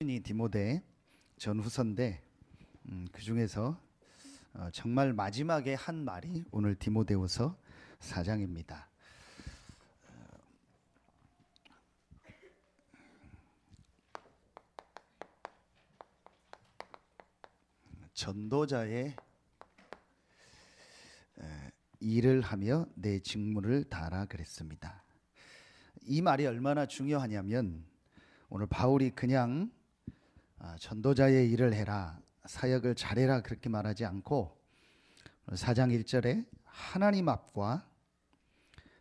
이 디모데 전후서인데 그 중에서 정말 마지막에 한 말이 오늘 디모데후서 4장입니다. 전도자의 일을 하며 내 직무를 다하라 그랬습니다. 이 말이 얼마나 중요하냐면 오늘 바울이 그냥 전도자의 일을 해라, 사역을 잘해라 그렇게 말하지 않고 4장 1절에 하나님 앞과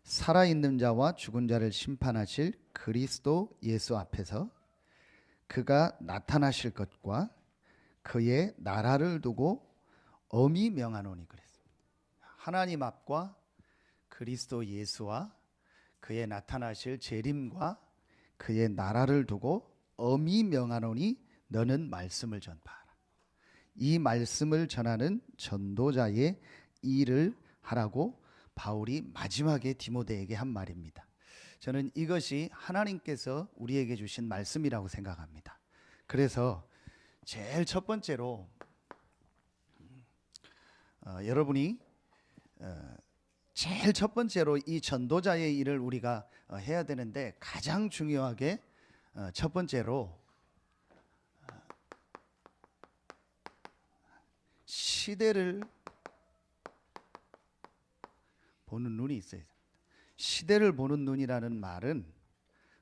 살아있는 자와 죽은 자를 심판하실 그리스도 예수 앞에서 그가 나타나실 것과 그의 나라를 두고 엄히 명하노니 그랬습니다. 하나님 앞과 그리스도 예수와 그의 나타나실 재림과 그의 나라를 두고 엄히 명하노니 너는 말씀을 전파하라. 이 말씀을 전하는 전도자의 일을 하라고 바울이 마지막에 디모데에게 한 말입니다. 저는 이것이 하나님께서 우리에게 주신 말씀이라고 생각합니다. 그래서 제일 첫 번째로 여러분이 제일 첫 번째로 이 전도자의 일을 우리가 해야 되는데 가장 중요하게 첫 번째로 시대를 보는 눈이 있어야 됩니다. 시대를 보는 눈이라는 말은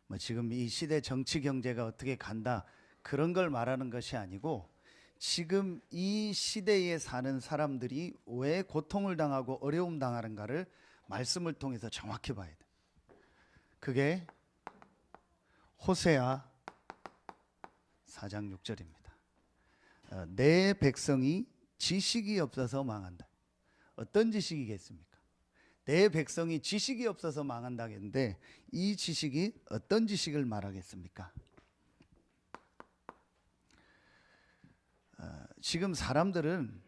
뭐 지금 이 시대 정치 경제가 어떻게 간다 그런 걸 말하는 것이 아니고 지금 이 시대에 사는 사람들이 왜 고통을 당하고 어려움 당하는가를 말씀을 통해서 정확히 봐야 돼. 그게 호세아 4장 6절입니다. 내 백성이 지식이 없어서 망한다. 어떤 지식이겠습니까? 내 백성이 지식이 없어서 망한다겠는데 이 지식이 어떤 지식을 말하겠습니까? 지금 사람들은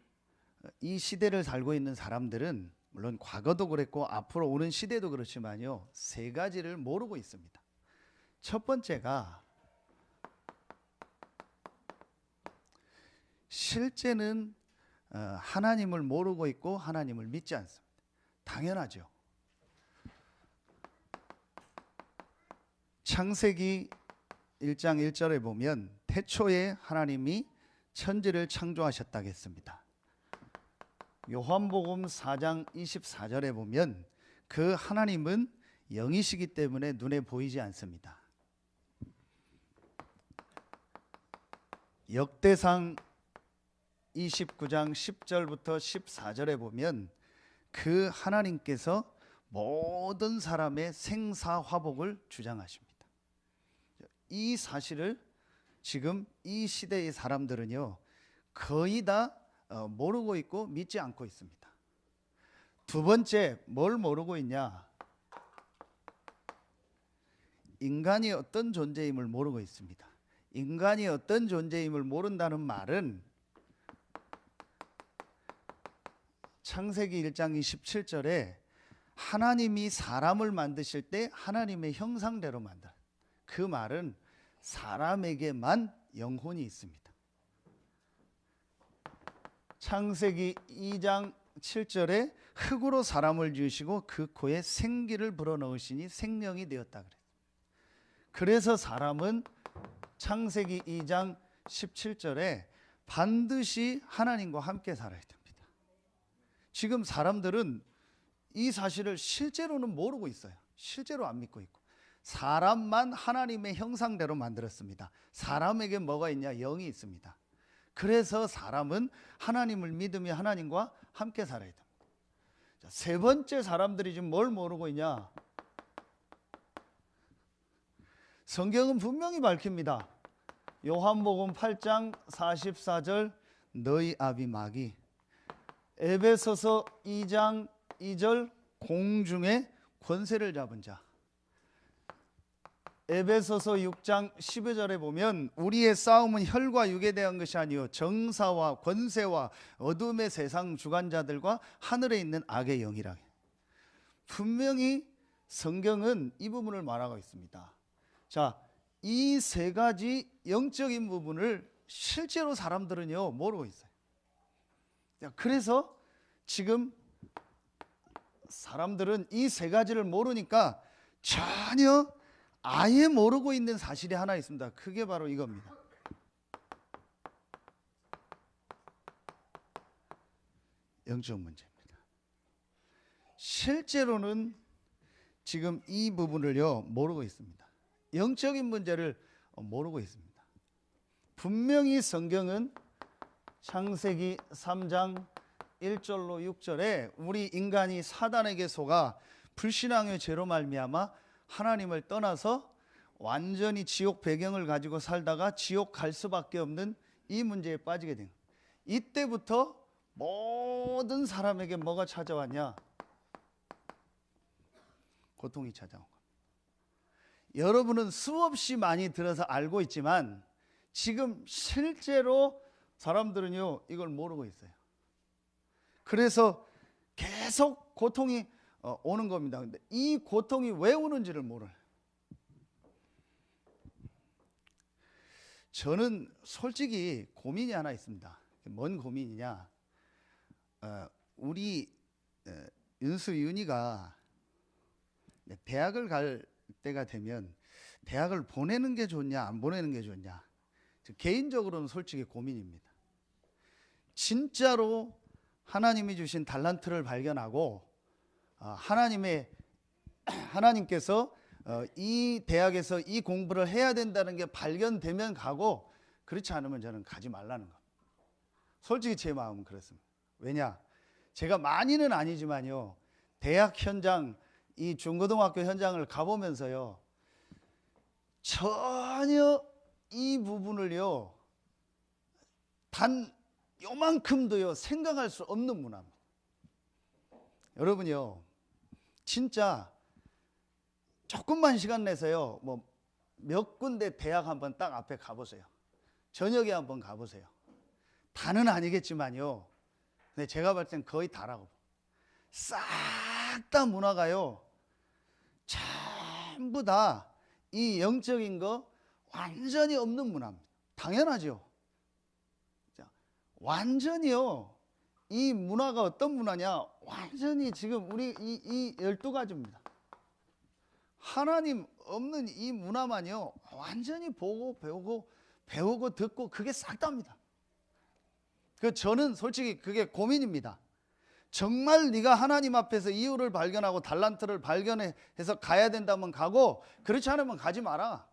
이 시대를 살고 있는 사람들은 물론 과거도 그랬고 앞으로 오는 시대도 그렇지만요, 세 가지를 모르고 있습니다. 첫 번째가 실제는 하나님을 모르고 있고 하나님을 믿지 않습니다. 당연하죠. 창세기 1장 1절에 보면 태초에 하나님이 천지를 창조하셨다고 했습니다. 요한복음 4장 24절에 보면 그 하나님은 영이시기 때문에 눈에 보이지 않습니다. 역대상 29장 10절부터 14절에 보면 그 하나님께서 모든 사람의 생사화복을 주장하십니다. 이 사실을 지금 이 시대의 사람들은요 거의 다 모르고 있고 믿지 않고 있습니다. 두 번째, 뭘 모르고 있냐? 인간이 어떤 존재임을 모르고 있습니다. 인간이 어떤 존재임을 모른다는 말은 창세기 1장 27절에 하나님이 사람을 만드실 때 하나님의 형상대로 만들어요. 그 말은 사람에게만 영혼이 있습니다. 창세기 2장 7절에 흙으로 사람을 지으시고 그 코에 생기를 불어넣으시니 생명이 되었다 그래요. 그래서 사람은 창세기 2장 17절에 반드시 하나님과 함께 살아야 됩니다. 지금 사람들은 이 사실을 실제로는 모르고 있어요. 실제로 안 믿고 있고. 사람만 하나님의 형상대로 만들었습니다. 사람에게 뭐가 있냐? 영이 있습니다. 그래서 사람은 하나님을 믿으며 하나님과 함께 살아야 됩니다. 자, 세 번째, 사람들이 지금 뭘 모르고 있냐? 성경은 분명히 밝힙니다. 요한복음 8장 44절 너희 아비 마귀, 에베소서 2장 2절 공중의 권세를 잡은 자, 에베소서 6장 12절에 보면 우리의 싸움은 혈과 육에 대한 것이 아니요 정사와 권세와 어둠의 세상 주관자들과 하늘에 있는 악의 영이라. 분명히 성경은 이 부분을 말하고 있습니다. 자, 이 세 가지 영적인 부분을 실제로 사람들은요 모르고 있어요. 그래서 지금 사람들은 이 세 가지를 모르니까 전혀 아예 모르고 있는 사실이 하나 있습니다. 그게 바로 이겁니다. 영적 문제입니다. 실제로는 지금 이 부분을요 모르고 있습니다. 영적인 문제를 모르고 있습니다. 분명히 성경은 창세기 3장 1절로 6절에 우리 인간이 사단에게 속아 불신앙의 죄로 말미암아 하나님을 떠나서 완전히 지옥 배경을 가지고 살다가 지옥 갈 수밖에 없는 이 문제에 빠지게 된 거예요. 이때부터 모든 사람에게 뭐가 찾아왔냐? 고통이 찾아온 겁니다. 여러분은 수없이 많이 들어서 알고 있지만 지금 실제로 사람들은요 이걸 모르고 있어요. 그래서 계속 고통이 오는 겁니다. 근데 이 고통이 왜 오는지를 몰라요. 저는 솔직히 고민이 하나 있습니다. 뭔 고민이냐? 우리 윤수 윤이가 대학을 갈 때가 되면 대학을 보내는 게 좋냐 안 보내는 게 좋냐, 개인적으로는 솔직히 고민입니다. 진짜로 하나님이 주신 달란트를 발견하고 하나님께서 이 대학에서 이 공부를 해야 된다는 게 발견되면 가고, 그렇지 않으면 저는 가지 말라는 겁니다. 솔직히 제 마음은 그렇습니다. 왜냐, 제가 많이는 아니지만요 대학 현장, 이 중고등학교 현장을 가보면서요 전혀 이 부분을요 단 요만큼도요 생각할 수 없는 문화입니다. 여러분요 진짜 조금만 시간 내서요 뭐 몇 군데 대학 한번 딱 앞에 가보세요. 저녁에 한번 가보세요. 다는 아니겠지만요, 근데 제가 봤을 땐 거의 다라고, 싹 다 문화가요 전부 다 이 영적인 거 완전히 없는 문화입니다. 당연하죠. 완전히요 이 문화가 어떤 문화냐, 완전히 지금 우리 이 12가지입니다. 하나님 없는 이 문화만요 완전히 보고 배우고 듣고 그게 싹 다입니다. 저는 솔직히 그게 고민입니다. 정말 네가 하나님 앞에서 이유를 발견하고 달란트를 발견해서 가야 된다면 가고, 그렇지 않으면 가지 마라.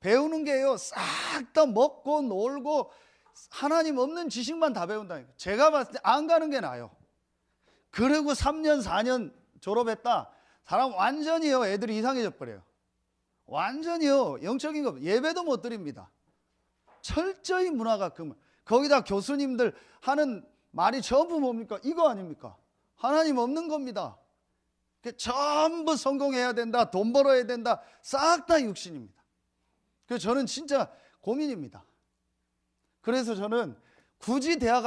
배우는 게요 싹 다 먹고 놀고 하나님 없는 지식만 다 배운다니까. 제가 봤을 때 안 가는 게 나아요. 그리고 3년 4년 졸업했다, 사람 완전히요 애들이 이상해져 버려요. 완전히요 영적인 거 예배도 못 드립니다. 철저히 문화가 거기다 교수님들 하는 말이 전부 뭡니까? 이거 아닙니까? 하나님 없는 겁니다. 전부 성공해야 된다, 돈 벌어야 된다, 싹 다 육신입니다. 그래서 저는 진짜 고민입니다. 그래서 저는 굳이 대학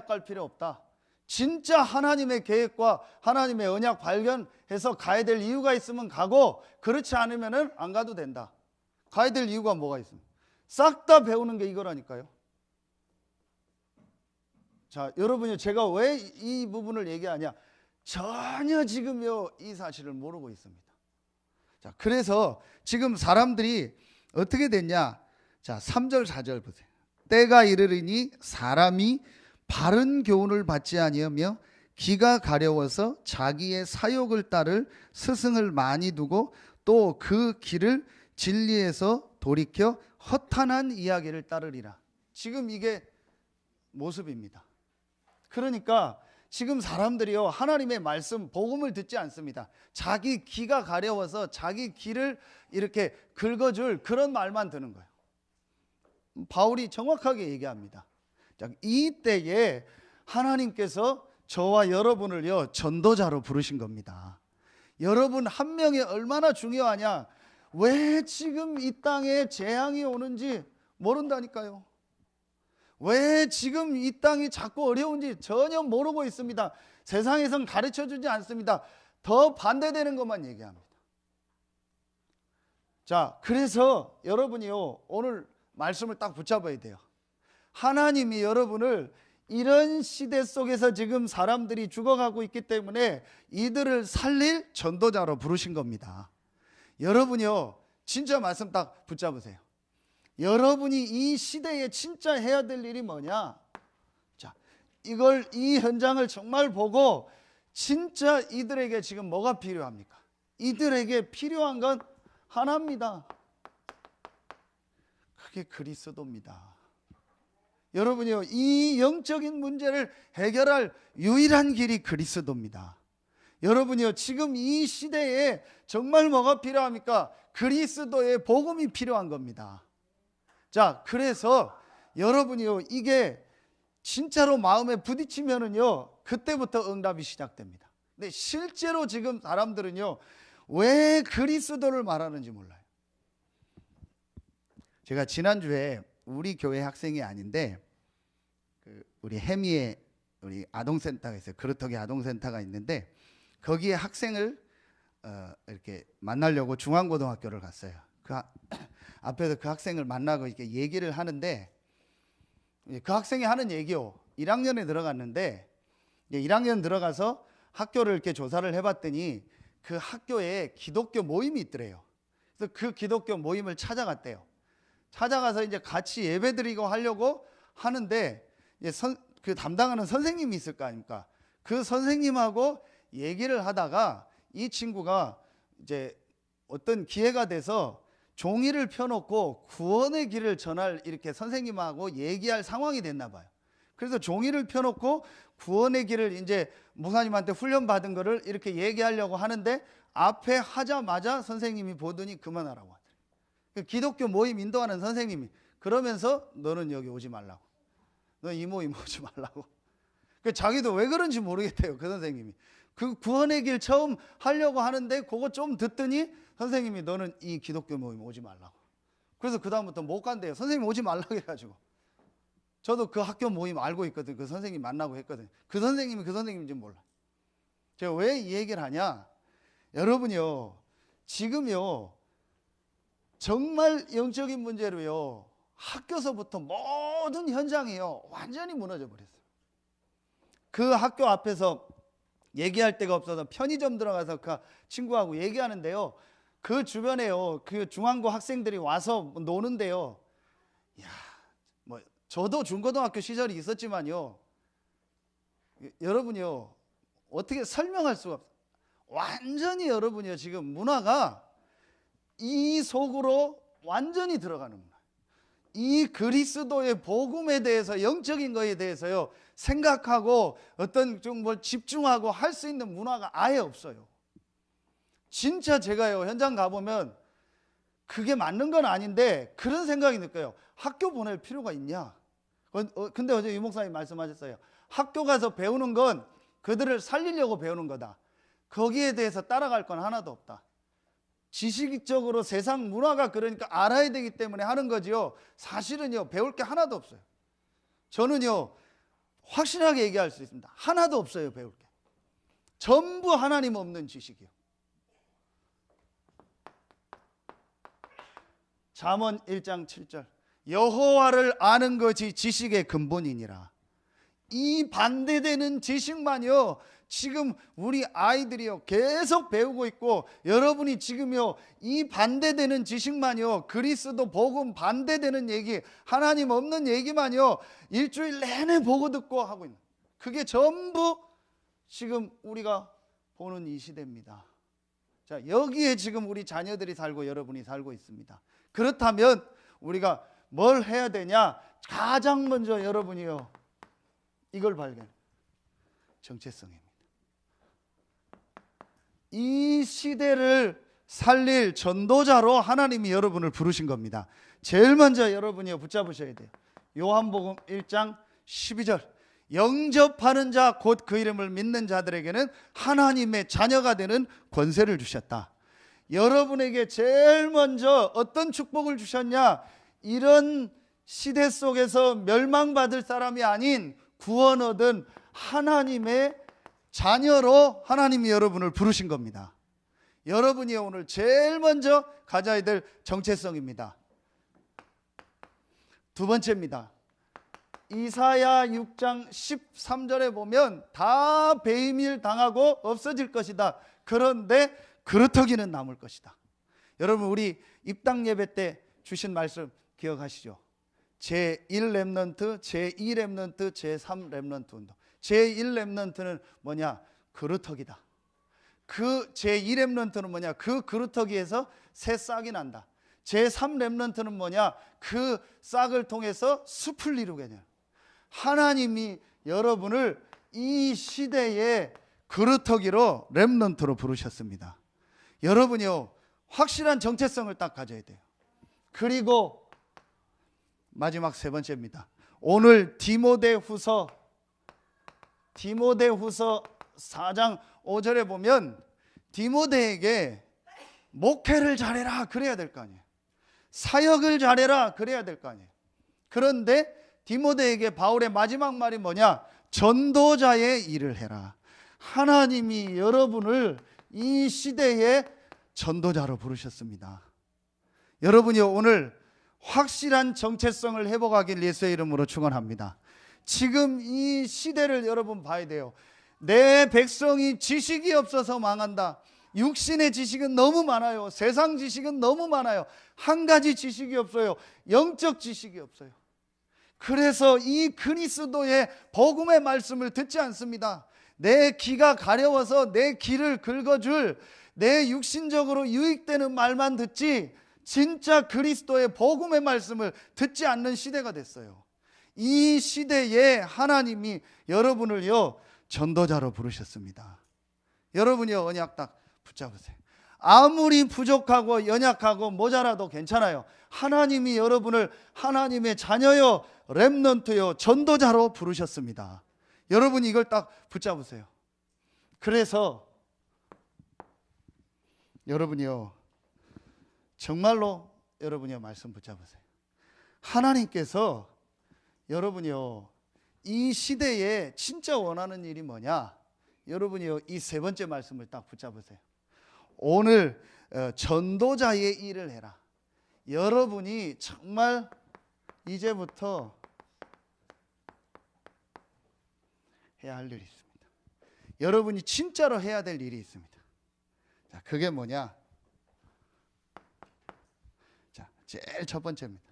갈 필요 없다. 진짜 하나님의 계획과 하나님의 언약 발견해서 가야 될 이유가 있으면 가고, 그렇지 않으면 안 가도 된다. 가야 될 이유가 뭐가 있습니까? 싹 다 배우는 게 이거라니까요. 자, 여러분이 제가 왜 이 부분을 얘기하냐, 전혀 지금요 이 사실을 모르고 있습니다. 자, 그래서 지금 사람들이 어떻게 됐냐, 자 3절 4절 보세요. 때가 이르리니 사람이 바른 교훈을 받지 아니하며 귀가 가려워서 자기의 사욕을 따를 스승을 많이 두고 또 그 길을 진리에서 돌이켜 허탄한 이야기를 따르리라. 지금 이게 모습입니다. 그러니까 지금 사람들이요 하나님의 말씀 복음을 듣지 않습니다. 자기 귀가 가려워서 자기 귀를 이렇게 긁어줄 그런 말만 듣는 거예요. 바울이 정확하게 얘기합니다. 이때에 하나님께서 저와 여러분을요 전도자로 부르신 겁니다. 여러분 한 명이 얼마나 중요하냐, 왜 지금 이 땅에 재앙이 오는지 모른다니까요. 왜 지금 이 땅이 자꾸 어려운지 전혀 모르고 있습니다. 세상에선 가르쳐주지 않습니다. 더 반대되는 것만 얘기합니다. 자, 그래서 여러분이요, 오늘 말씀을 딱 붙잡아야 돼요. 하나님이 여러분을 이런 시대 속에서 지금 사람들이 죽어가고 있기 때문에 이들을 살릴 전도자로 부르신 겁니다. 여러분이요, 진짜 말씀 딱 붙잡으세요. 여러분이 이 시대에 진짜 해야 될 일이 뭐냐? 자, 이 현장을 정말 보고 진짜 이들에게 지금 뭐가 필요합니까? 이들에게 필요한 건 하나입니다. 그게 그리스도입니다. 여러분이요, 이 영적인 문제를 해결할 유일한 길이 그리스도입니다. 여러분이요, 지금 이 시대에 정말 뭐가 필요합니까? 그리스도의 복음이 필요한 겁니다. 자, 그래서 여러분이요, 이게 진짜로 마음에 부딪히면은요, 그때부터 응답이 시작됩니다. 근데 실제로 지금 사람들은요, 왜 그리스도를 말하는지 몰라요. 제가 지난주에 우리 교회 학생이 아닌데 우리 해미에 우리 아동센터가 있어요. 그루터기 아동센터가 있는데 거기에 학생을 이렇게 만나려고 중앙고등학교를 갔어요. 앞에서 그 학생을 만나고 이렇게 얘기를 하는데 그 학생이 하는 얘기요. 1학년에 들어갔는데 1학년 들어가서 학교를 이렇게 조사를 해봤더니 그 학교에 기독교 모임이 있더래요. 그래서 그 기독교 모임을 찾아갔대요. 찾아가서 이제 같이 예배드리고 하려고 하는데 그 담당하는 선생님이 있을 거 아닙니까? 그 선생님하고 얘기를 하다가 이 친구가 이제 어떤 기회가 돼서 종이를 펴놓고 구원의 길을 전할 이렇게 선생님하고 얘기할 상황이 됐나 봐요. 그래서 종이를 펴놓고 구원의 길을 이제 목사님한테 훈련받은 거를 이렇게 얘기하려고 하는데 앞에 하자마자 선생님이 보더니 그만하라고 하더래요. 기독교 모임 인도하는 선생님이 그러면서 너는 여기 오지 말라고, 너 이 모임 오지 말라고. 자기도 왜 그런지 모르겠대요. 그 선생님이 그 구원의 길 처음 하려고 하는데 그거 좀 듣더니 선생님이 너는 이 기독교 모임 오지 말라고. 그래서 그 다음부터 못 간대요. 선생님 오지 말라고 해가지고. 저도 그 학교 모임 알고 있거든. 그 선생님 만나고 했거든. 그 선생님이 그 선생님인지 몰라. 제가 왜 이 얘기를 하냐? 여러분이요, 지금요 정말 영적인 문제로요 학교서부터 모든 현장이요 완전히 무너져 버렸어요. 그 학교 앞에서 얘기할 데가 없어서 편의점 들어가서 그 친구하고 얘기하는데요, 그 주변에요 그 중앙고 학생들이 와서 노는데요, 야, 뭐 저도 중고등학교 시절이 있었지만요, 여러분이요 어떻게 설명할 수가 없어요. 완전히 여러분이요 지금 문화가 이 속으로 완전히 들어가는 문화. 이 그리스도의 복음에 대해서, 영적인 거에 대해서요 생각하고 어떤 좀 뭘 집중하고 할 수 있는 문화가 아예 없어요. 진짜 제가요 현장 가보면 그게 맞는 건 아닌데 그런 생각이 느껴요. 학교 보낼 필요가 있냐? 근데 어제 유 목사님 말씀하셨어요. 학교 가서 배우는 건 그들을 살리려고 배우는 거다. 거기에 대해서 따라갈 건 하나도 없다. 지식적으로 세상 문화가 그러니까 알아야 되기 때문에 하는 거지요. 사실은요 배울 게 하나도 없어요. 저는요 확실하게 얘기할 수 있습니다. 하나도 없어요. 배울 게 전부 하나님 없는 지식이요. 잠언 1장 7절 여호와를 아는 것이 지식의 근본이니라. 이 반대되는 지식만요 지금 우리 아이들이요 계속 배우고 있고, 여러분이 지금요 이 반대되는 지식만요, 그리스도 복음 반대되는 얘기, 하나님 없는 얘기만요 일주일 내내 보고 듣고 하고 있는, 그게 전부 지금 우리가 보는 이 시대입니다. 자, 여기에 지금 우리 자녀들이 살고 여러분이 살고 있습니다. 그렇다면 우리가 뭘 해야 되냐? 가장 먼저 여러분이요 이걸 발견, 정체성입니다. 이 시대를 살릴 전도자로 하나님이 여러분을 부르신 겁니다. 제일 먼저 여러분이 붙잡으셔야 돼요. 요한복음 1장 12절 영접하는 자 곧 그 이름을 믿는 자들에게는 하나님의 자녀가 되는 권세를 주셨다. 여러분에게 제일 먼저 어떤 축복을 주셨냐? 이런 시대 속에서 멸망받을 사람이 아닌 구원 얻은 하나님의 자녀로 하나님이 여러분을 부르신 겁니다. 여러분이 오늘 제일 먼저 가져야 될 정체성입니다. 두 번째입니다. 이사야 6장 13절에 보면 다 배임일 당하고 없어질 것이다. 그런데 그루터기는 남을 것이다. 여러분, 우리 입당 예배 때 주신 말씀 기억하시죠? 제1 렘넌트, 제2 렘넌트, 제3 렘넌트 운동. 제1 렘넌트는 뭐냐? 그루터기다. 그 제2 렘넌트는 뭐냐? 그 그루터기에서 새 싹이 난다. 제3 렘넌트는 뭐냐? 그 싹을 통해서 숲을 이루게 돼요. 하나님이 여러분을 이 시대의 그루터기로 렘넌트로 부르셨습니다. 여러분이요, 확실한 정체성을 딱 가져야 돼요. 그리고 마지막 세 번째입니다. 오늘 디모데후서 4장 5절에 보면 디모데에게 목회를 잘해라 그래야 될 거 아니에요. 사역을 잘해라 그래야 될 거 아니에요. 그런데 디모데에게 바울의 마지막 말이 뭐냐? 전도자의 일을 해라. 하나님이 여러분을 이 시대의 전도자로 부르셨습니다. 여러분이 오늘 확실한 정체성을 회복하길 예수의 이름으로 축원합니다. 지금 이 시대를 여러분 봐야 돼요. 내 백성이 지식이 없어서 망한다. 육신의 지식은 너무 많아요. 세상 지식은 너무 많아요. 한 가지 지식이 없어요. 영적 지식이 없어요. 그래서 이 그리스도의 복음의 말씀을 듣지 않습니다. 내 귀가 가려워서 내 귀를 긁어줄 내 육신적으로 유익되는 말만 듣지 진짜 그리스도의 복음의 말씀을 듣지 않는 시대가 됐어요. 이 시대에 하나님이 여러분을요 전도자로 부르셨습니다. 여러분이요 언약 딱 붙잡으세요. 아무리 부족하고 연약하고 모자라도 괜찮아요. 하나님이 여러분을 하나님의 자녀요 렘넌트요 전도자로 부르셨습니다. 여러분이 이걸 딱 붙잡으세요. 그래서 여러분이요 정말로 여러분이요 말씀 붙잡으세요. 하나님께서 여러분이요 이 시대에 진짜 원하는 일이 뭐냐? 여러분이요 이 세 번째 말씀을 딱 붙잡으세요. 오늘 전도자의 일을 해라. 여러분이 정말 이제부터 해야 할 일이 있습니다. 여러분이 진짜로 해야 될 일이 있습니다. 자, 그게 뭐냐? 자, 제일 첫 번째입니다.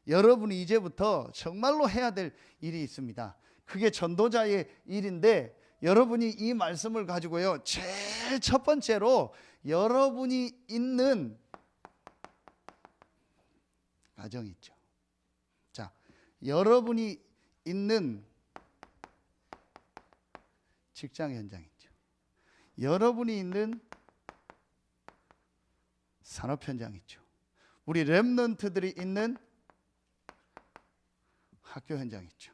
여러분이 이제부터 정말로 해야 될 일이 있습니다. 그게 전도자의 일인데 여러분이 이 말씀을 가지고요 제일 첫 번째로 여러분이 있는 가정이 있죠. 자, 여러분이 있는 직장 현장 있죠. 여러분이 있는 산업 현장 있죠. 우리 렘넌트들이 있는 학교 현장 있죠.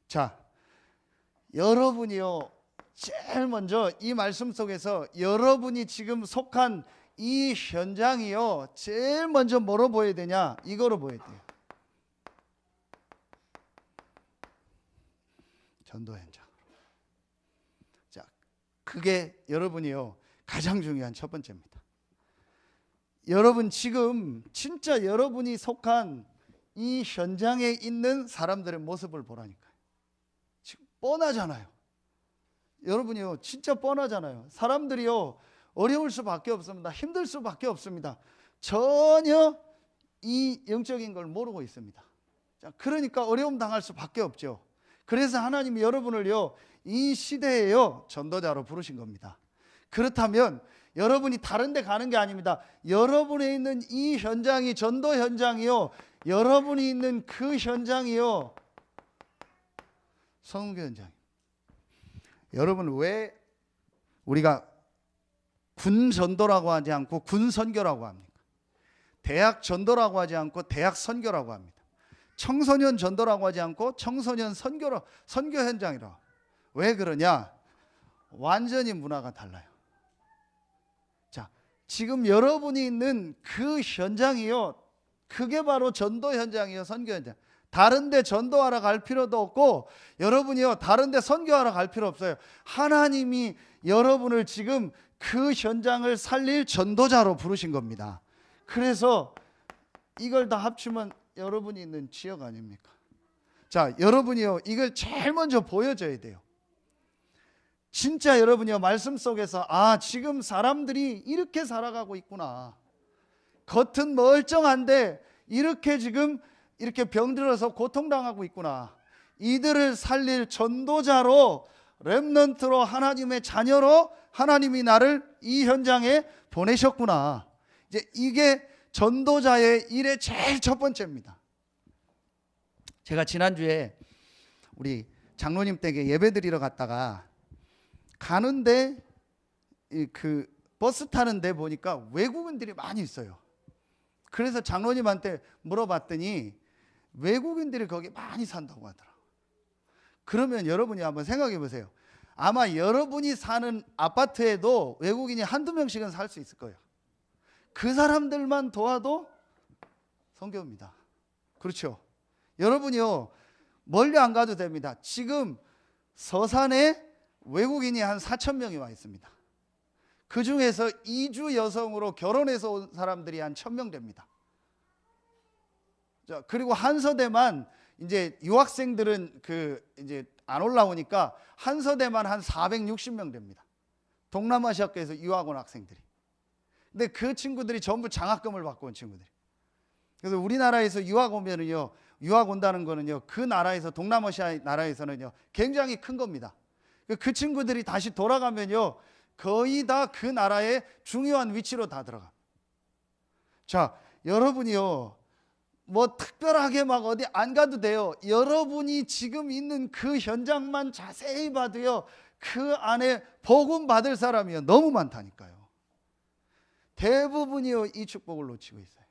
자, 여러분이요 제일 먼저 이 말씀 속에서 여러분이 지금 속한 이 현장이요 제일 먼저 뭐로 보여야 되냐? 이거로 보여야 돼요. 전도 현장으로. 자, 그게 여러분이요 가장 중요한 첫 번째입니다. 여러분 지금 진짜 여러분이 속한 이 현장에 있는 사람들의 모습을 보라니까요. 지금 뻔하잖아요. 여러분이요 진짜 뻔하잖아요. 사람들이요 어려울 수밖에 없습니다. 힘들 수밖에 없습니다. 전혀 이 영적인 걸 모르고 있습니다. 자, 그러니까 어려움 당할 수밖에 없죠. 그래서 하나님이 여러분을요 이 시대에요 전도자로 부르신 겁니다. 그렇다면 여러분이 다른 데 가는 게 아닙니다. 여러분에 있는 이 현장이 전도 현장이요 여러분이 있는 그 현장이요 성교 현장입니다. 여러분 왜 우리가 군 전도라고 하지 않고 군 선교라고 합니까? 대학 전도라고 하지 않고 대학 선교라고 합니다. 청소년 전도라고 하지 않고 청소년 선교 현장이라. 왜 그러냐? 완전히 문화가 달라요. 자, 지금 여러분이 있는 그 현장이요 그게 바로 전도 현장이요 선교 현장. 다른 데 전도하러 갈 필요도 없고 여러분이요 다른 데 선교하러 갈 필요 없어요. 하나님이 여러분을 지금 그 현장을 살릴 전도자로 부르신 겁니다. 그래서 이걸 다 합치면 여러분이 있는 지역 아닙니까? 자, 여러분이요, 이걸 제일 먼저 보여줘야 돼요. 진짜 여러분이요, 말씀 속에서 지금 사람들이 이렇게 살아가고 있구나. 겉은 멀쩡한데 이렇게 지금 이렇게 병들어서 고통당하고 있구나. 이들을 살릴 전도자로, 렘넌트로, 하나님의 자녀로 하나님이 나를 이 현장에 보내셨구나. 이제 이게 전도자의 일의 제일 첫 번째입니다. 제가 지난주에 우리 장로님 댁에 예배드리러 갔다가 가는데 그 버스 타는데 보니까 외국인들이 많이 있어요. 그래서 장로님한테 물어봤더니 외국인들이 거기 많이 산다고 하더라고요. 그러면 여러분이 한번 생각해 보세요. 아마 여러분이 사는 아파트에도 외국인이 한두 명씩은 살 수 있을 거예요. 그 사람들만 도와도 성교입니다. 그렇죠? 여러분이요, 멀리 안 가도 됩니다. 지금 서산에 외국인이 한 4,000명이 와 있습니다. 그 중에서 이주 여성으로 결혼해서 온 사람들이 한 1,000명 됩니다. 자, 그리고 한서대만 이제 유학생들은 이제 안 올라오니까 한서대만 한 460명 됩니다. 동남아시아권에서 유학 온 학생들이. 근데 그 친구들이 전부 장학금을 받고 온 친구들이. 그래서 우리나라에서 유학 오면은요, 유학 온다는 거는요, 그 나라에서, 동남아시아 나라에서는요, 굉장히 큰 겁니다. 그 친구들이 다시 돌아가면요, 거의 다 그 나라의 중요한 위치로 다 들어가. 자, 여러분이요, 뭐 특별하게 막 어디 안 가도 돼요. 여러분이 지금 있는 그 현장만 자세히 봐도요, 그 안에 복음 받을 사람이요, 너무 많다니까요. 대부분이요, 이 축복을 놓치고 있어요.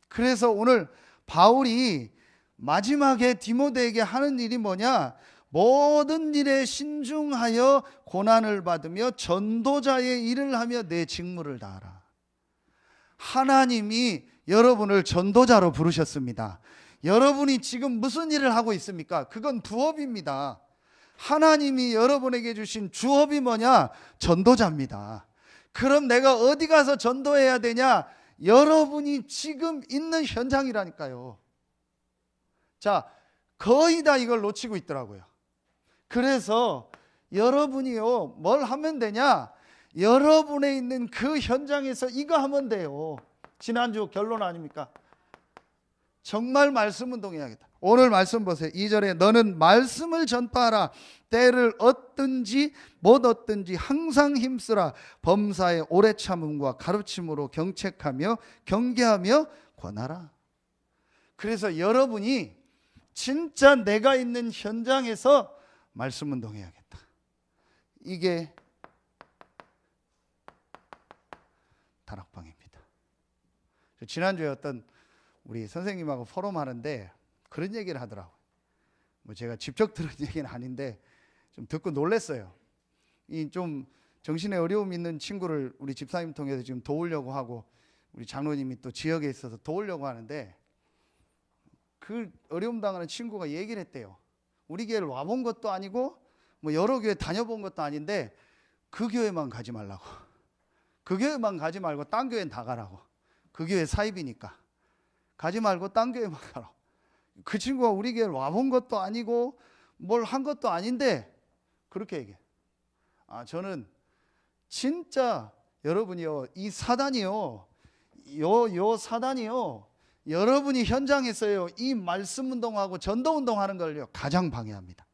그래서 오늘 바울이 마지막에 디모데에게 하는 일이 뭐냐? 모든 일에 신중하여 고난을 받으며 전도자의 일을 하며 내 직무를 다하라. 하나님이 여러분을 전도자로 부르셨습니다. 여러분이 지금 무슨 일을 하고 있습니까? 그건 부업입니다. 하나님이 여러분에게 주신 주업이 뭐냐? 전도자입니다. 그럼 내가 어디 가서 전도해야 되냐? 여러분이 지금 있는 현장이라니까요. 자, 거의 다 이걸 놓치고 있더라고요. 그래서 여러분이요, 뭘 하면 되냐? 여러분에 있는 그 현장에서 이거 하면 돼요. 지난주 결론 아닙니까? 정말 말씀 운동해야겠다. 오늘 말씀 보세요. 2절에 너는 말씀을 전파하라. 때를 얻든지 못 얻든지 항상 힘쓰라. 범사의 오래 참음과 가르침으로 경책하며 경계하며 권하라. 그래서 여러분이 진짜 내가 있는 현장에서 말씀 운동해야겠다. 이게 다락방입니다. 지난주에 어떤 우리 선생님하고 포럼하는데 그런 얘기를 하더라고요. 뭐 제가 직접 들은 얘기는 아닌데 좀 듣고 놀랐어요. 이 좀 정신에 어려움 있는 친구를 우리 집사님 통해서 지금 도우려고 하고, 우리 장로님이 또 지역에 있어서 도우려고 하는데, 그 어려움 당하는 친구가 얘기를 했대요. 우리 교회를 와본 것도 아니고 뭐 여러 교회 다녀본 것도 아닌데 그 교회만 가지 말라고. 그 교회만 가지 말고 딴 교회는 다 가라고. 그 교회 사입이니까 가지 말고 딴 교회만 가라고. 그 친구가 우리 교회를 와본 것도 아니고 뭘 한 것도 아닌데 그렇게 얘기해. 저는 진짜 여러분이요, 이 사단이요, 요 사단이요, 여러분이 현장에서요, 이 말씀 운동하고 전도 운동하는 걸요 가장 방해합니다.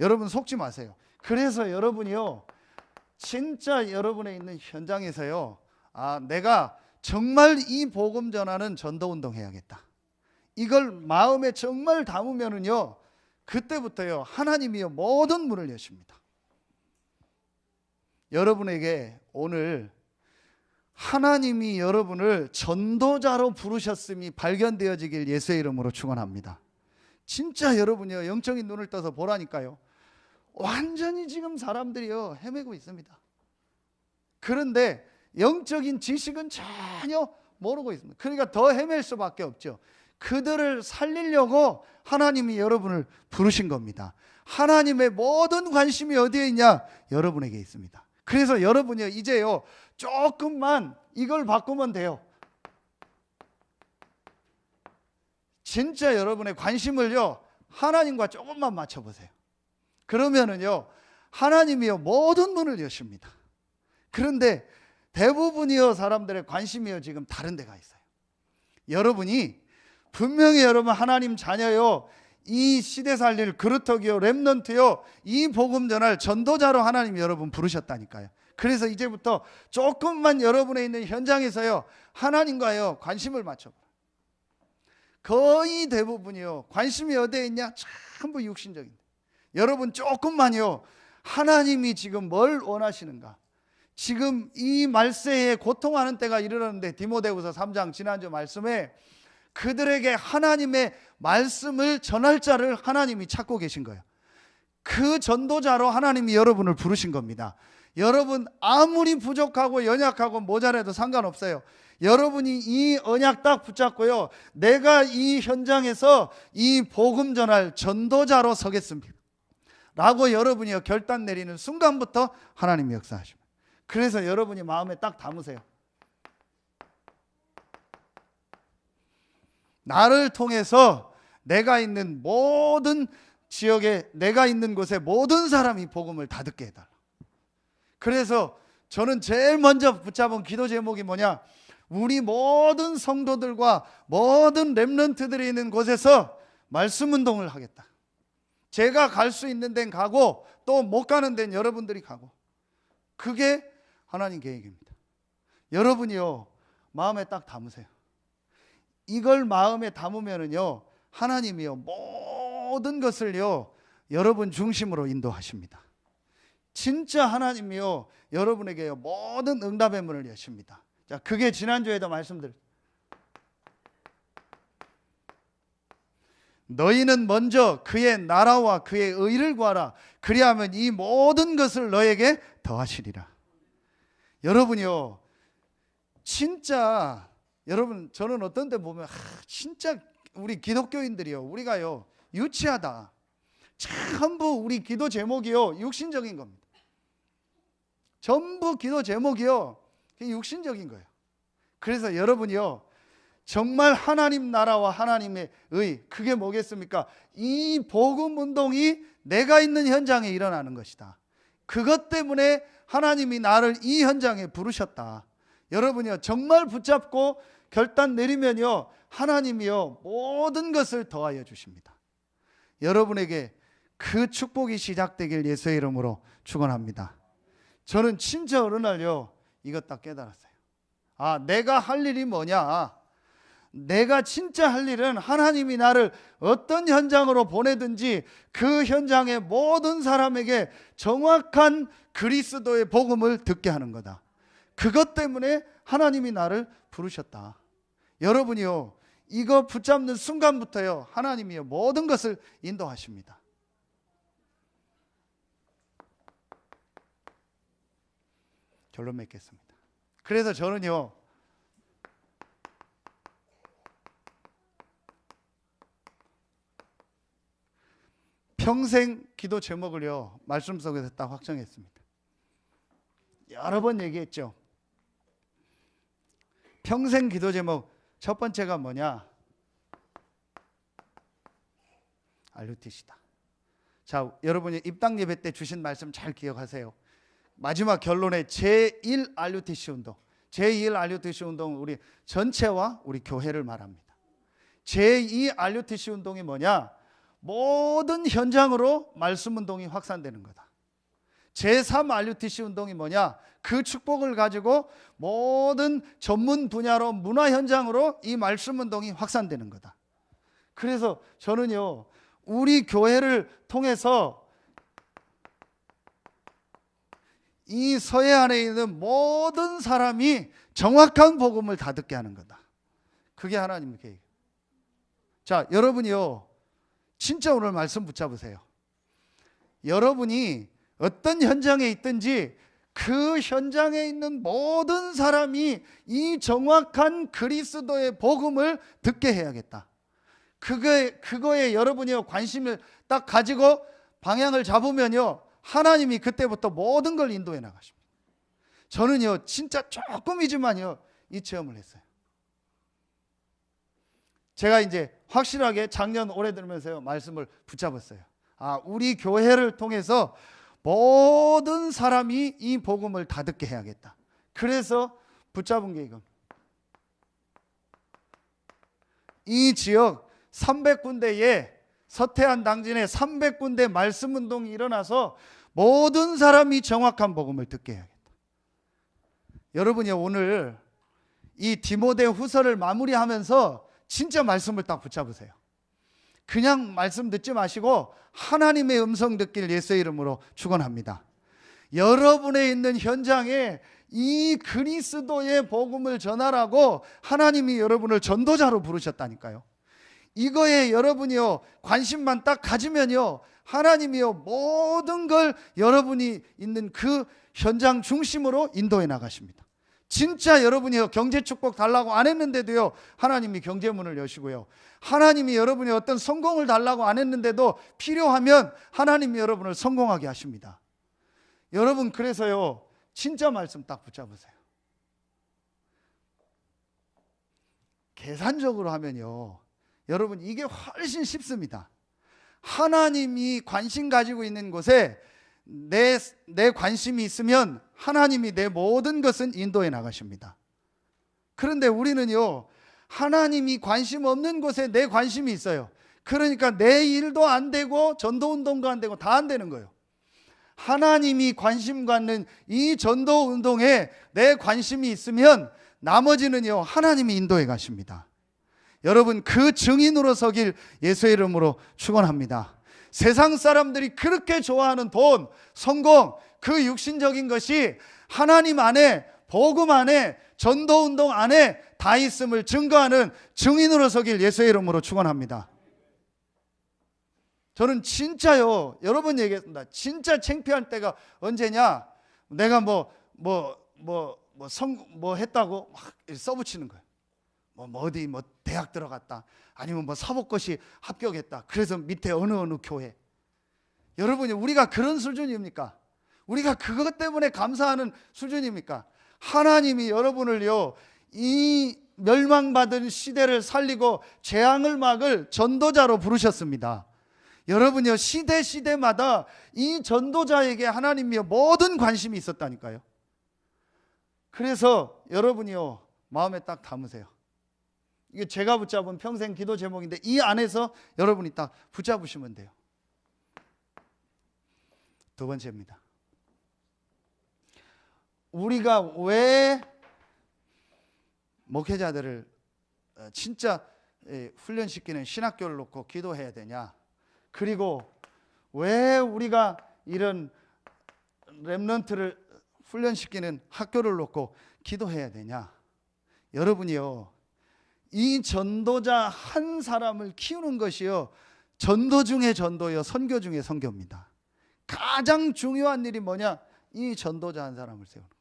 여러분 속지 마세요. 그래서 여러분이요, 진짜 여러분의 있는 현장에서요, 내가 정말 이 복음 전하는 전도 운동 해야겠다. 이걸 마음에 정말 담으면은요, 그때부터요 하나님이요 모든 문을 여십니다. 여러분에게 오늘 하나님이 여러분을 전도자로 부르셨음이 발견되어지길 예수의 이름으로 축원합니다. 진짜 여러분이요, 영적인 눈을 떠서 보라니까요. 완전히 지금 사람들이요 헤매고 있습니다. 그런데 영적인 지식은 전혀 모르고 있습니다. 그러니까 더 헤맬 수밖에 없죠. 그들을 살리려고 하나님이 여러분을 부르신 겁니다. 하나님의 모든 관심이 어디에 있냐? 여러분에게 있습니다. 그래서 여러분이요, 이제요, 조금만 이걸 바꾸면 돼요. 진짜 여러분의 관심을요, 하나님과 조금만 맞춰보세요. 그러면은요, 하나님이요, 모든 문을 여십니다. 그런데 대부분이요, 사람들의 관심이요, 지금 다른 데가 있어요. 여러분이 분명히 여러분 하나님 자녀요, 이 시대 살릴 그루터기요, 렘넌트요, 이 복음 전할 전도자로 하나님 여러분 부르셨다니까요. 그래서 이제부터 조금만 여러분의 있는 현장에서요, 하나님과요 관심을 맞춰봐요. 거의 대부분이요, 관심이 어디에 있냐? 전부 육신적인데, 여러분 조금만요, 하나님이 지금 뭘 원하시는가? 지금 이 말세에 고통하는 때가 이르렀는데, 디모데후서 3장 지난주 말씀에 그들에게 하나님의 말씀을 전할 자를 하나님이 찾고 계신 거예요. 그 전도자로 하나님이 여러분을 부르신 겁니다. 여러분 아무리 부족하고 연약하고 모자라도 상관없어요. 여러분이 이 언약 딱 붙잡고요, 내가 이 현장에서 이 복음 전할 전도자로 서겠습니다 라고 여러분이 결단 내리는 순간부터 하나님이 역사하십니다. 그래서 여러분이 마음에 딱 담으세요. 나를 통해서 내가 있는 모든 지역에, 내가 있는 곳에 모든 사람이 복음을 다 듣게 해달라. 그래서 저는 제일 먼저 붙잡은 기도 제목이 뭐냐? 우리 모든 성도들과 모든 렘넌트들이 있는 곳에서 말씀 운동을 하겠다. 제가 갈 수 있는 데는 가고, 또 못 가는 데는 여러분들이 가고. 그게 하나님 계획입니다. 여러분이요, 마음에 딱 담으세요. 이걸 마음에 담으면은요, 하나님이요, 모든 것을요, 여러분 중심으로 인도하십니다. 진짜 하나님이요, 여러분에게요, 모든 응답의 문을 여십니다. 자, 그게 지난주에도 말씀드렸죠. 너희는 먼저 그의 나라와 그의 의를 구하라. 그리하면 이 모든 것을 너에게 더하시리라. 여러분이요, 진짜 여러분, 저는 어떤 때 보면 진짜 우리 기독교인들이요, 우리가요 유치하다. 전부 우리 기도 제목이요 육신적인 겁니다. 전부 기도 제목이요 육신적인 거예요. 그래서 여러분이요, 정말 하나님 나라와 하나님의 의, 그게 뭐겠습니까? 이 복음 운동이 내가 있는 현장에 일어나는 것이다. 그것 때문에 하나님이 나를 이 현장에 부르셨다. 여러분이요, 정말 붙잡고 결단 내리면요, 하나님이요 모든 것을 더하여 주십니다. 여러분에게 그 축복이 시작되길 예수의 이름으로 축원합니다. 저는 진짜 어느 날요, 이것 딱 깨달았어요. 아, 내가 할 일이 뭐냐? 내가 진짜 할 일은 하나님이 나를 어떤 현장으로 보내든지 그 현장의 모든 사람에게 정확한 그리스도의 복음을 듣게 하는 거다. 그것 때문에 하나님이 나를 부르셨다. 여러분이요, 이거 붙잡는 순간부터요, 하나님이요 모든 것을 인도하십니다. 결론 맺겠습니다. 그래서 저는요, 평생 기도 제목을요 말씀 속에서 딱 확정했습니다. 여러 번 얘기했죠. 평생 기도 제목 첫 번째가 뭐냐? RUTC다. 자, 여러분이 입당 예배 때 주신 말씀 잘 기억하세요. 마지막 결론에 제1 RUTC 운동, 제2 RUTC 운동은 우리 전체와 우리 교회를 말합니다. 제2 RUTC 운동이 뭐냐? 모든 현장으로 말씀 운동이 확산되는 거다. 제3 RUTC 운동이 뭐냐? 그 축복을 가지고 모든 전문 분야로 문화 현장으로 이 말씀 운동이 확산되는 거다. 그래서 저는요, 우리 교회를 통해서 이 서해안에 있는 모든 사람이 정확한 복음을 다 듣게 하는 거다. 그게 하나님의 계획. 자, 여러분이요, 진짜 오늘 말씀 붙잡으세요. 여러분이 어떤 현장에 있든지 그 현장에 있는 모든 사람이 이 정확한 그리스도의 복음을 듣게 해야겠다. 그거에 여러분이 관심을 딱 가지고 방향을 잡으면요, 하나님이 그때부터 모든 걸 인도해 나가십니다. 저는요 진짜 조금이지만요 이 체험을 했어요. 제가 이제 확실하게 작년 올해 들으면서요 말씀을 붙잡았어요. 우리 교회를 통해서 모든 사람이 이 복음을 다 듣게 해야겠다. 그래서 붙잡은 게 이겁니다. 이 지역 300군데에 서태한 당진에 300군데 말씀 운동이 일어나서 모든 사람이 정확한 복음을 듣게 해야겠다. 여러분이 오늘 이 디모데 후서를 마무리하면서 진짜 말씀을 딱 붙잡으세요. 그냥 말씀 듣지 마시고 하나님의 음성 듣길 예수의 이름으로 축원합니다. 여러분의 있는 현장에 이 그리스도의 복음을 전하라고 하나님이 여러분을 전도자로 부르셨다니까요. 이거에 여러분이요 관심만 딱 가지면요 하나님이요 모든 걸 여러분이 있는 그 현장 중심으로 인도해 나가십니다. 진짜 여러분이요 경제 축복 달라고 안 했는데도요 하나님이 경제문을 여시고요, 하나님이 여러분이 어떤 성공을 달라고 안 했는데도 필요하면 하나님이 여러분을 성공하게 하십니다. 여러분 그래서요 진짜 말씀 딱 붙잡으세요. 계산적으로 하면요 여러분 이게 훨씬 쉽습니다. 하나님이 관심 가지고 있는 곳에 내 관심이 있으면 하나님이 내 모든 것은 인도해 나가십니다. 그런데 우리는요 하나님이 관심 없는 곳에 내 관심이 있어요. 그러니까 내 일도 안 되고 전도운동도 안 되고 다 안 되는 거예요. 하나님이 관심 갖는 이 전도운동에 내 관심이 있으면 나머지는요 하나님이 인도해 가십니다. 여러분 그 증인으로 서길 예수의 이름으로 축원합니다. 세상 사람들이 그렇게 좋아하는 돈, 성공, 그 육신적인 것이 하나님 안에, 복음 안에, 전도운동 안에 다 있음을 증거하는 증인으로 서길 예수의 이름으로 축원합니다. 저는 진짜요 여러분 얘기했습니다. 진짜 창피할 때가 언제냐, 내가 뭐 했다고 막 써붙이는 거예요. 어디 대학 들어갔다, 아니면 사법고시 합격했다, 그래서 밑에 어느 교회. 여러분이 우리가 그런 수준입니까? 우리가 그것 때문에 감사하는 수준입니까? 하나님이 여러분을요 이 멸망받은 시대를 살리고 재앙을 막을 전도자로 부르셨습니다. 여러분이요 시대마다 이 전도자에게 하나님이 모든 관심이 있었다니까요. 그래서 여러분이요 마음에 딱 담으세요. 이게 제가 붙잡은 평생 기도 제목인데 이 안에서 여러분이 딱 붙잡으시면 돼요. 두 번째입니다. 우리가 왜 목회자들을 진짜 훈련시키는 신학교를 놓고 기도해야 되냐, 그리고 왜 우리가 이런 렘넌트를 훈련시키는 학교를 놓고 기도해야 되냐. 여러분이요 이 전도자 한 사람을 키우는 것이요 전도 중에 전도요 선교 중에 선교입니다. 가장 중요한 일이 뭐냐, 이 전도자 한 사람을 세우는 거예요.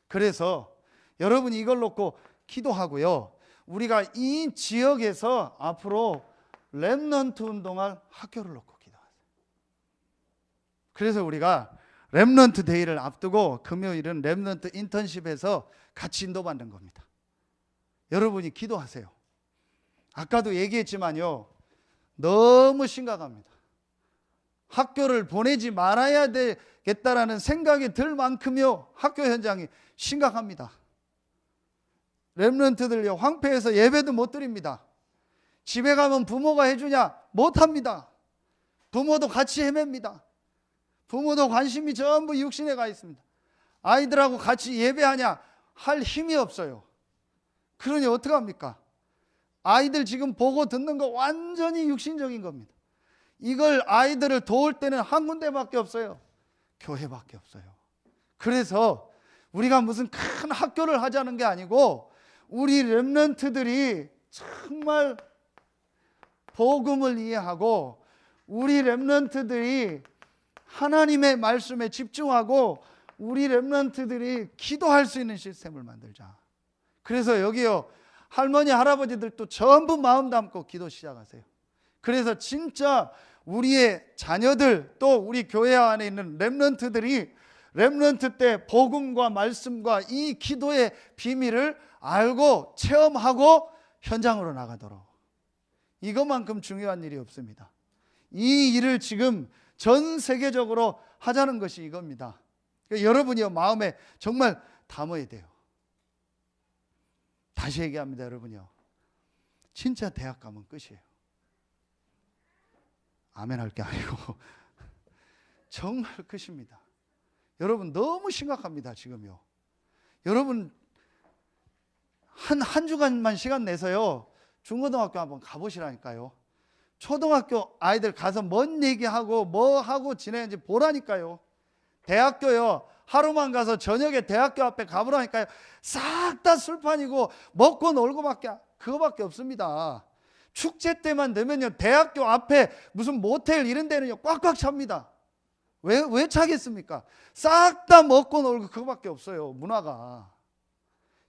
그래서 여러분이 이걸 놓고 기도하고요, 우리가 이 지역에서 앞으로 렘넌트 운동할 학교를 놓고 기도하세요. 그래서 우리가 렘넌트 데이를 앞두고 금요일은 렘넌트 인턴십에서 같이 인도받는 겁니다. 여러분이 기도하세요. 아까도 얘기했지만요 너무 심각합니다. 학교를 보내지 말아야 되겠다라는 생각이 들 만큼요 학교 현장이 심각합니다. 렘넌트들요 황폐해서 예배도 못 드립니다. 집에 가면 부모가 해주냐? 못합니다. 부모도 같이 헤맵니다. 부모도 관심이 전부 육신에 가 있습니다. 아이들하고 같이 예배하냐? 할 힘이 없어요. 그러니 어떡합니까? 아이들 지금 보고 듣는 거 완전히 육신적인 겁니다. 이걸 아이들을 도울 때는 한 군데밖에 없어요. 교회밖에 없어요. 그래서 우리가 무슨 큰 학교를 하자는 게 아니고 우리 렘넌트들이 정말 복음을 이해하고 우리 렘넌트들이 하나님의 말씀에 집중하고 우리 렘넌트들이 기도할 수 있는 시스템을 만들자. 그래서 여기요 할머니 할아버지들도 전부 마음 담고 기도 시작하세요. 그래서 진짜 우리의 자녀들 또 우리 교회 안에 있는 렘넌트들이 렘넌트 때 복음과 말씀과 이 기도의 비밀을 알고 체험하고 현장으로 나가도록, 이것만큼 중요한 일이 없습니다. 이 일을 지금 전 세계적으로 하자는 것이 이겁니다. 그러니까 여러분이 마음에 정말 담아야 돼요. 다시 얘기합니다. 여러분요, 진짜 대학 가면 끝이에요. 아멘 할 게 아니고 정말 끝입니다. 여러분 너무 심각합니다. 지금요. 여러분 한 주간만 시간 내서요, 중고등학교 한번 가보시라니까요. 초등학교 아이들 가서 뭔 얘기하고 뭐 하고 지내는지 보라니까요. 대학교요, 하루만 가서 저녁에 대학교 앞에 가보라니까요. 싹 다 술판이고 먹고 놀고밖에, 그거밖에 없습니다. 축제 때만 되면요, 대학교 앞에 무슨 모텔 이런 데는요 꽉꽉 찹니다. 왜 차겠습니까? 싹 다 먹고 놀고 그거밖에 없어요, 문화가.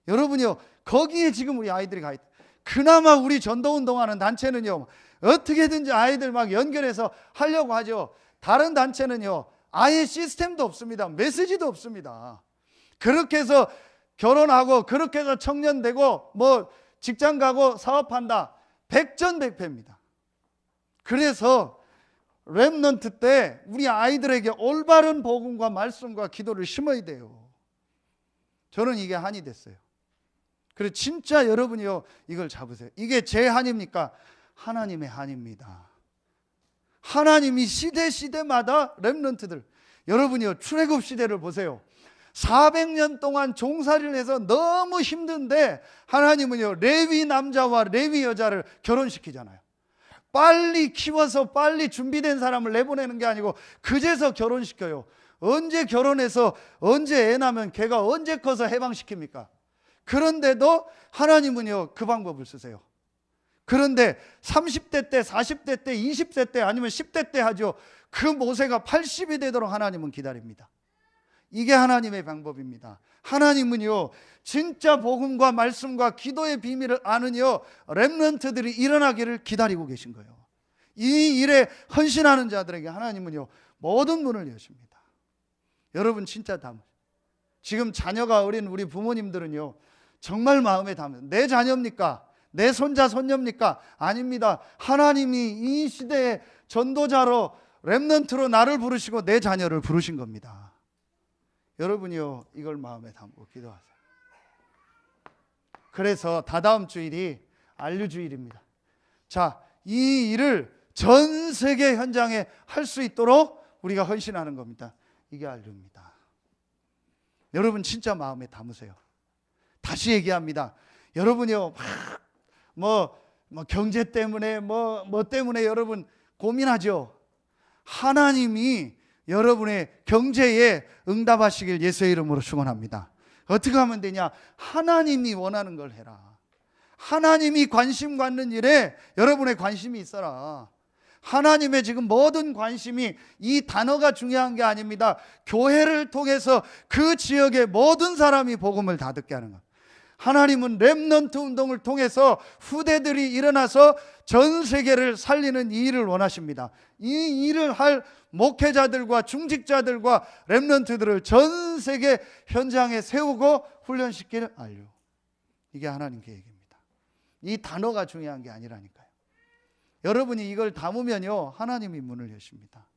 여러분요, 거기에 지금 우리 아이들이 가 있다. 그나마 우리 전도운동하는 단체는요, 어떻게든지 아이들 막 연결해서 하려고 하죠. 다른 단체는요, 아예 시스템도 없습니다. 메시지도 없습니다. 그렇게 해서 결혼하고, 그렇게 해서 청년 되고, 뭐 직장 가고 사업한다, 백전백패입니다. 그래서 렘넌트 때 우리 아이들에게 올바른 복음과 말씀과 기도를 심어야 돼요. 저는 이게 한이 됐어요. 그래서 진짜 여러분이요, 이걸 잡으세요. 이게 제 한입니까? 하나님의 한입니다. 하나님이 시대마다 렘넌트들, 여러분이요, 출애굽 시대를 보세요. 400년 동안 종살이를 해서 너무 힘든데 하나님은요, 레위 남자와 레위 여자를 결혼시키잖아요. 빨리 키워서 빨리 준비된 사람을 내보내는 게 아니고 그제서 결혼시켜요. 언제 결혼해서 언제 애 낳으면 걔가 언제 커서 해방시킵니까? 그런데도 하나님은요, 그 방법을 쓰세요. 그런데 30대 때, 40대 때, 20대 때, 아니면 10대 때 하죠. 그 모세가 80이 되도록 하나님은 기다립니다. 이게 하나님의 방법입니다. 하나님은요, 진짜 복음과 말씀과 기도의 비밀을 아는요, 렘넌트들이 일어나기를 기다리고 계신 거예요. 이 일에 헌신하는 자들에게 하나님은요, 모든 문을 여십니다. 여러분 진짜 지금 자녀가 어린 우리 부모님들은요, 정말 마음에 담는, 내 자녀입니까? 내 손자 손녀입니까? 아닙니다. 하나님이 이 시대의 전도자로, 렘넌트로 나를 부르시고 내 자녀를 부르신 겁니다. 여러분이요, 이걸 마음에 담고 기도하세요. 그래서 다다음 주일이 안류주일입니다. 자, 이 일을 전 세계 현장에 할 수 있도록 우리가 헌신하는 겁니다. 이게 안류입니다. 여러분 진짜 마음에 담으세요. 다시 얘기합니다. 여러분이요, 뭐 경제 때문에 뭐 때문에 여러분 고민하죠. 하나님이 여러분의 경제에 응답하시길 예수의 이름으로 축원합니다. 어떻게 하면 되냐? 하나님이 원하는 걸 해라. 하나님이 관심 갖는 일에 여러분의 관심이 있어라. 하나님의 지금 모든 관심이 이 단어가 중요한 게 아닙니다. 교회를 통해서 그 지역의 모든 사람이 복음을 다 듣게 하는 것. 하나님은 렘넌트 운동을 통해서 후대들이 일어나서 전 세계를 살리는 이 일을 원하십니다. 이 일을 할 목회자들과 중직자들과 렘넌트들을 전 세계 현장에 세우고 훈련시킬 안류. 이게 하나님 계획입니다. 이 단어가 중요한 게 아니라니까요. 여러분이 이걸 담으면요, 하나님이 문을 여십니다.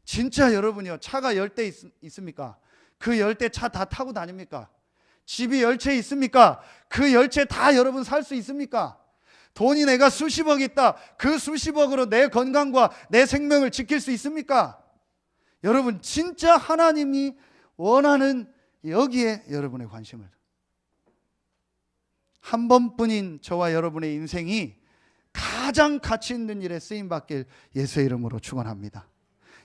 진짜 여러분이요, 차가 10대 있습니까? 그 10대 차 다 타고 다닙니까? 집이 10채 있습니까? 그 10채 다 여러분 살 수 있습니까? 돈이 내가 수십억 있다. 그 수십억으로 내 건강과 내 생명을 지킬 수 있습니까? 여러분 진짜 하나님이 원하는 여기에 여러분의 관심을, 한 번뿐인 저와 여러분의 인생이 가장 가치 있는 일에 쓰임받길 예수의 이름으로 축원합니다.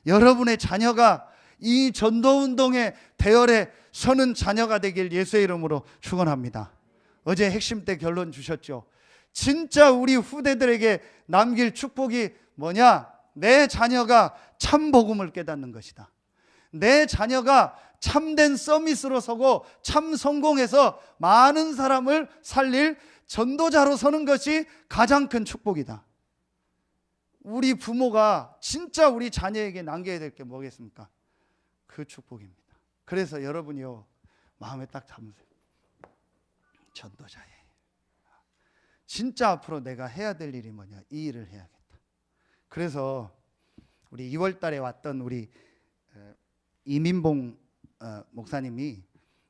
여러분의 자녀가 이 전도운동의 대열에 서는 자녀가 되길 예수의 이름으로 축원합니다. 어제 핵심 때 결론 주셨죠. 진짜 우리 후대들에게 남길 축복이 뭐냐? 내 자녀가 참 복음을 깨닫는 것이다. 내 자녀가 참된 서밋으로 서고 참 성공해서 많은 사람을 살릴 전도자로 서는 것이 가장 큰 축복이다. 우리 부모가 진짜 우리 자녀에게 남겨야 될 게 뭐겠습니까? 그 축복입니다. 그래서 여러분이요 마음에 딱 잡으세요. 전도자예. 진짜 앞으로 내가 해야 될 일이 뭐냐? 이 일을 해야겠다. 그래서 우리 2월 달에 왔던 우리 이민봉 목사님이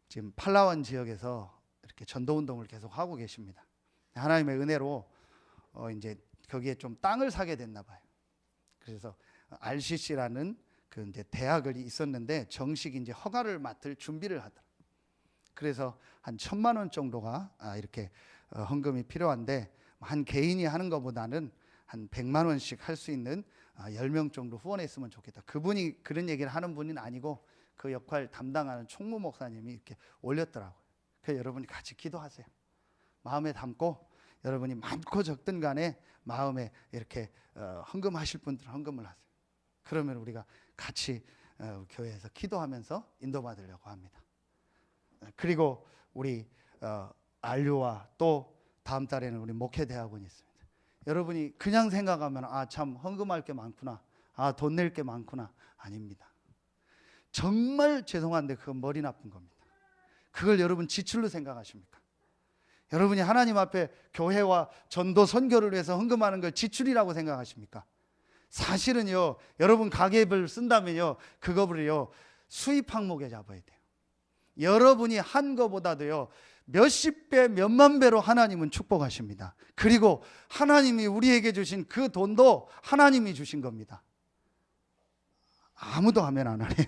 지금 팔라완 지역에서 이렇게 전도운동을 계속 하고 계십니다. 하나님의 은혜로 이제 거기에 좀 땅을 사게 됐나 봐요. 그래서 RCC라는 그 이제 대학을 있었는데 정식 이제 허가를 맡을 준비를 하더라. 그래서 한 1,000만 원 정도가 이렇게 헌금이 필요한데 한 개인이 하는 것보다는 한 100만 원씩 할 수 있는 10명 정도 후원했으면 좋겠다. 그분이 그런 얘기를 하는 분은 아니고 그 역할 담당하는 총무 목사님이 이렇게 올렸더라고요. 그래서 여러분이 같이 기도하세요. 마음에 담고 여러분이 많고 적든 간에 마음에 이렇게 헌금하실 분들은 헌금을 하세요. 그러면 우리가 같이 교회에서 기도하면서 인도받으려고 합니다. 그리고 우리 안류와 또 다음 달에는 우리 목회대학원이 있습니다. 여러분이 그냥 생각하면 참 헌금할 게 많구나, 돈 낼 게 많구나. 아닙니다. 정말 죄송한데 그건 머리 나쁜 겁니다. 그걸 여러분 지출로 생각하십니까? 여러분이 하나님 앞에 교회와 전도 선교를 위해서 헌금하는 걸 지출이라고 생각하십니까? 사실은요, 여러분 가계를 쓴다면요, 그거를요 수입 항목에 잡아야 돼요. 여러분이 한 거보다도요 몇십 배, 몇만 배로 하나님은 축복하십니다. 그리고 하나님이 우리에게 주신 그 돈도 하나님이 주신 겁니다. 아무도 아멘 안 하네요.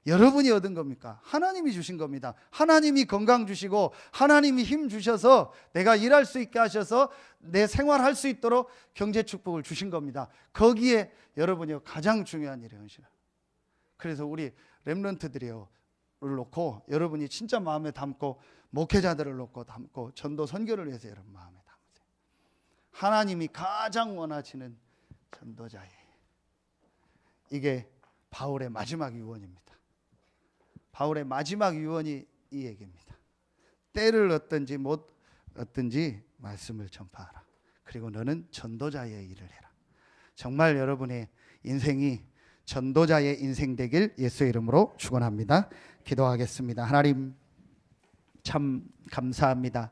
여러분이 얻은 겁니까? 하나님이 주신 겁니다. 하나님이 건강 주시고 하나님이 힘 주셔서 내가 일할 수 있게 하셔서 내 생활할 수 있도록 경제 축복을 주신 겁니다. 거기에 여러분이 가장 중요한 일이 헌신을. 그래서 우리 렘넌트들이요 를 놓고 여러분이 진짜 마음에 담고 목회자들을 놓고 담고 전도 선교를 위해서 여러분 마음에 담으세요. 하나님이 가장 원하시는 전도자예요. 이게 바울의 마지막 유언입니다. 바울의 마지막 유언이 이 얘기입니다. 때를 얻든지 못 얻든지 말씀을 전파하라. 그리고 너는 전도자의 일을 해라. 정말 여러분의 인생이 전도자의 인생 되길 예수의 이름으로 축원합니다. 기도하겠습니다. 하나님 참 감사합니다.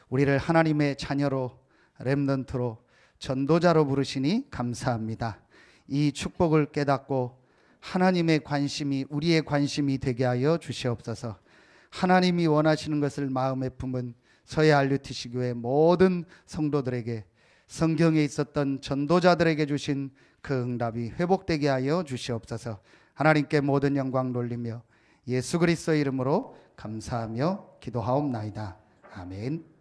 우리를 하나님의 자녀로 렘넌트로 전도자로 부르시니 감사합니다. 이 축복을 깨닫고 하나님의 관심이 우리의 관심이 되게 하여 주시옵소서. 하나님이 원하시는 것을 마음에 품은 서해 RUTC 교회 모든 성도들에게 성경에 있었던 전도자들에게 주신 그 응답이 회복되게 하여 주시옵소서. 하나님께 모든 영광 돌리며 예수 그리스도의 이름으로 감사하며 기도하옵나이다. 아멘.